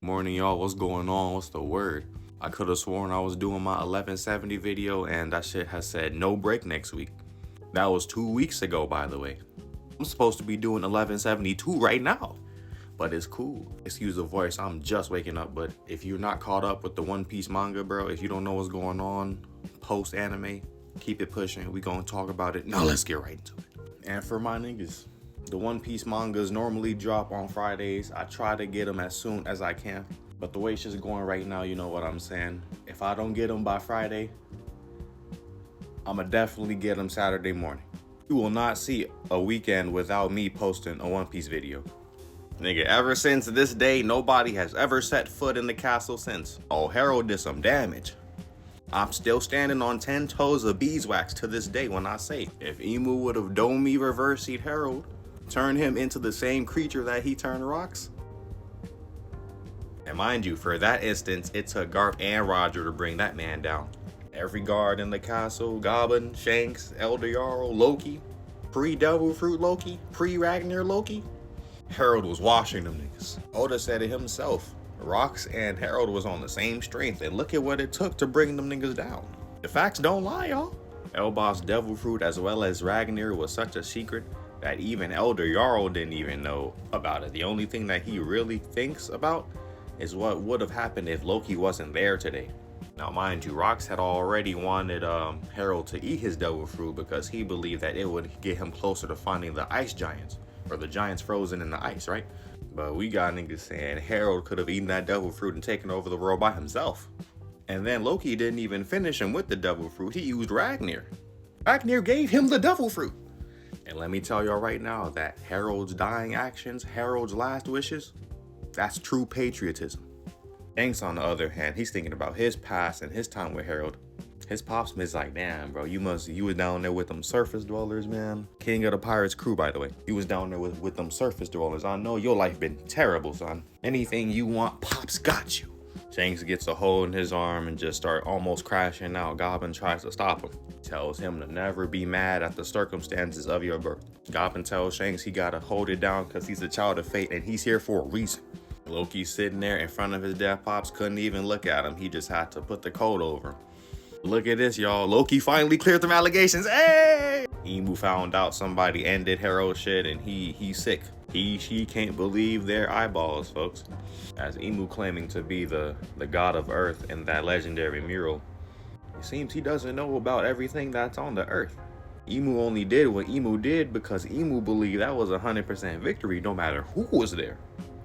Morning, y'all. What's going on? What's the word? I could have sworn I was doing my 1170 video and that shit has said no break next week. That was 2 weeks ago, by the way. I'm supposed to be doing 1172 right now, but it's cool. Excuse the voice, I'm just waking up, but if you're not caught up with the One Piece manga, bro, if you don't know what's going on post-anime, keep it pushing. We gonna talk about it. Now let's get right into it. And for my niggas, the One Piece mangas normally drop on Fridays. I try to get them as soon as I can, but the way it's just going right now, you know what I'm saying? If I don't get them by Friday, I'ma definitely get them Saturday morning. You will not see a weekend without me posting a One Piece video. Nigga, ever since this day, nobody has ever set foot in the castle since. Oh, Harold did some damage. I'm still standing on 10 toes of beeswax to this day when I say, if Imu would have Domi reversing Harold, turned him into the same creature that he turned Rocks. And mind you, for that instance, it took Garp and Roger to bring that man down. Every guard in the castle, Goblin, Shanks, Elder Jarl, Loki, pre-Devil Fruit Loki, pre-Ragnar Loki, Harold was washing them niggas. Oda said it himself. Rocks and Harold was on the same strength, and look at what it took to bring them niggas down. The facts don't lie, y'all. Elbaf's Devil Fruit as well as Ragnar was such a secret that even Elder Jarl didn't even know about it. The only thing that he really thinks about is what would have happened if Loki wasn't there today. Now, mind you, Rocks had already wanted Harold to eat his Devil Fruit because he believed that it would get him closer to finding the ice giants, or the giants frozen in the ice, right? But we got niggas saying Harold could have eaten that Devil Fruit and taken over the world by himself. And then Loki didn't even finish him with the Devil Fruit. He used Ragnar. Ragnar gave him the Devil Fruit. And let me tell y'all right now that Harold's dying actions, Harold's last wishes, that's true patriotism. Shanks, on the other hand, he's thinking about his past and his time with Harold. His pops is like, damn, bro, you was down there with them surface dwellers, man. King of the Pirates crew, by the way. You was down there with them surface dwellers. I know your life been terrible, son. Anything you want, Pops got you. Shanks gets a hold in his arm and just start almost crashing out. Goblin tries to stop him. Tells him to never be mad at the circumstances of your birth. Goblin tells Shanks he gotta hold it down because he's a child of fate and he's here for a reason. Loki sitting there in front of his dead pops, couldn't even look at him. He just had to put the coat over him. Look at this, y'all. Loki finally cleared them allegations. Hey! Imu found out somebody ended Harold's shit and he's sick. She can't believe their eyeballs, folks. As Imu claiming to be the god of Earth in that legendary mural, it seems he doesn't know about everything that's on the Earth. Imu only did what Imu did because Imu believed that was 100% victory no matter who was there.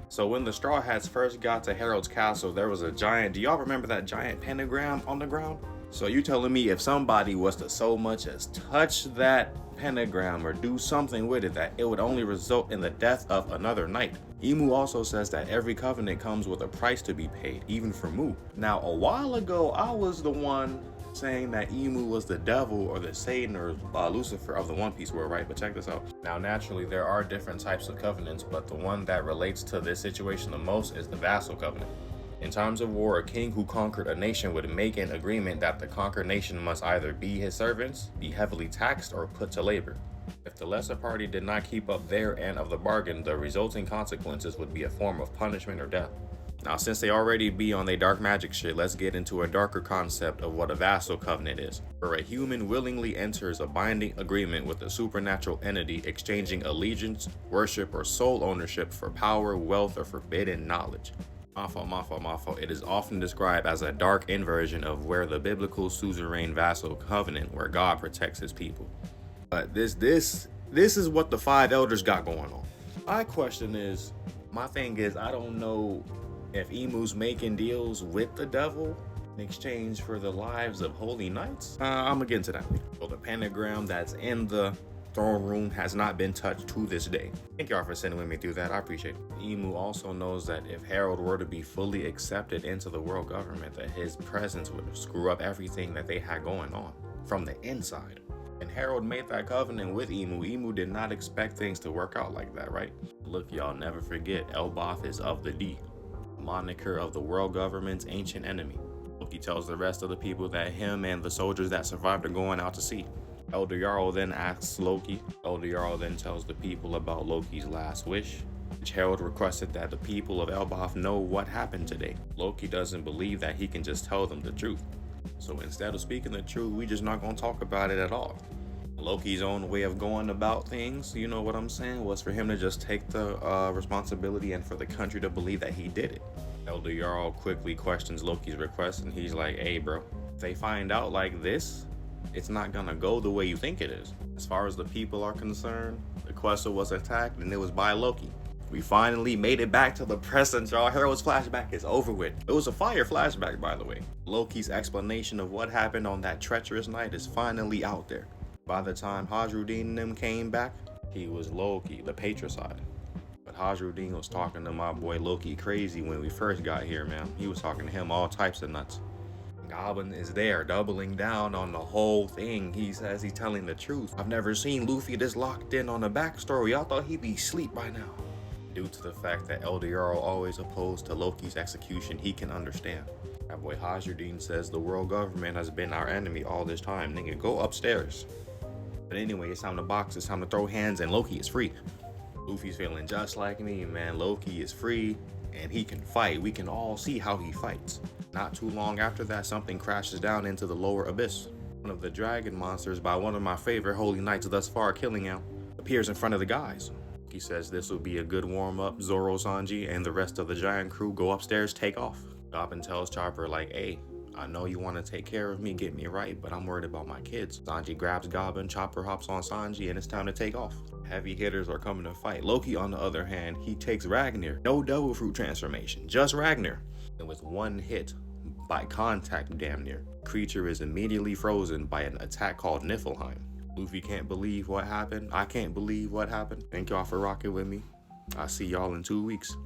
So when the Straw Hats first got to Harold's castle, there was a giant, do y'all remember that giant pentagram on the ground? So you telling me if somebody was to so much as touch that pentagram or do something with it, that it would only result in the death of another knight? Imu also says that every covenant comes with a price to be paid, even for Mu. Now, a while ago, I was the one saying that Imu was the devil or the Satan or Lucifer of the One Piece world, right? But check this out. Now, naturally, there are different types of covenants, but the one that relates to this situation the most is the vassal covenant. In times of war, a king who conquered a nation would make an agreement that the conquered nation must either be his servants, be heavily taxed, or put to labor. If the lesser party did not keep up their end of the bargain, the resulting consequences would be a form of punishment or death. Now, since they already be on their dark magic shit, let's get into a darker concept of what a vassal covenant is. Where a human willingly enters a binding agreement with a supernatural entity, exchanging allegiance, worship, or sole ownership for power, wealth, or forbidden knowledge. Mafo. It is often described as a dark inversion of where the biblical suzerain vassal covenant, where God protects his people. But this is what the five elders got going on. My thing is, I don't know if Imu's making deals with the devil in exchange for the lives of holy knights. I'm gonna get into that. So the pentagram that's in the throne room has not been touched to this day. Thank y'all for sending with me through that. I appreciate it. Imu also knows that if Harold were to be fully accepted into the world government, that his presence would screw up everything that they had going on from the inside. And Harold made that covenant with Imu. Imu did not expect things to work out like that, right? Look, y'all, never forget, Elbaf is of the D, moniker of the world government's ancient enemy. Loki tells the rest of the people that him and the soldiers that survived are going out to sea. Elder Jarl then asks Loki. Elder Jarl then tells the people about Loki's last wish. Gerald requested that the people of Elbaf know what happened today. Loki doesn't believe that he can just tell them the truth. So instead of speaking the truth, we just not gonna talk about it at all. Loki's own way of going about things, you know what I'm saying, was for him to just take the responsibility and for the country to believe that he did it. Elder Jarl quickly questions Loki's request and he's like, hey bro, if they find out like this, it's not gonna go the way you think it is. As far as the people are concerned, the Questa was attacked and it was by Loki. We finally made it back to the present, y'all. Herald's flashback is over with. It was a fire flashback, by the way. Loki's explanation of what happened on that treacherous night is finally out there. By the time Hazrudin and them came back, he was Loki, the patricide. But Hazrudin was talking to my boy Loki crazy when we first got here, man. He was talking to him all types of nuts. Goblin is there, doubling down on the whole thing. He says he's telling the truth. I've never seen Luffy this locked in on a backstory. I thought he'd be asleep by now. Due to the fact that Elder Jarl always opposed to Loki's execution, he can understand. That boy Hazrudin says the world government has been our enemy all this time. Nigga, go upstairs. But anyway, it's time to box, it's time to throw hands, and Loki is free. Luffy's feeling just like me, man. Loki is free, and he can fight. We can all see how he fights. Not too long after that, something crashes down into the lower abyss. One of the dragon monsters by one of my favorite holy knights thus far, Killingham, appears in front of the guys. He says this will be a good warm-up. Zoro, Sanji, and the rest of the giant crew go upstairs, take off. Goblin tells Chopper like, hey, I know you want to take care of me, get me right, but I'm worried about my kids. Sanji grabs Goblin, Chopper hops on Sanji, and it's time to take off. Heavy hitters are coming to fight. Loki, on the other hand, he takes Ragnar. No Devil Fruit transformation, just Ragnar. And with one hit, by contact damn near, creature is immediately frozen by an attack called Niflheim. Luffy can't believe what happened. I can't believe what happened. Thank y'all for rocking with me. I'll see y'all in 2 weeks.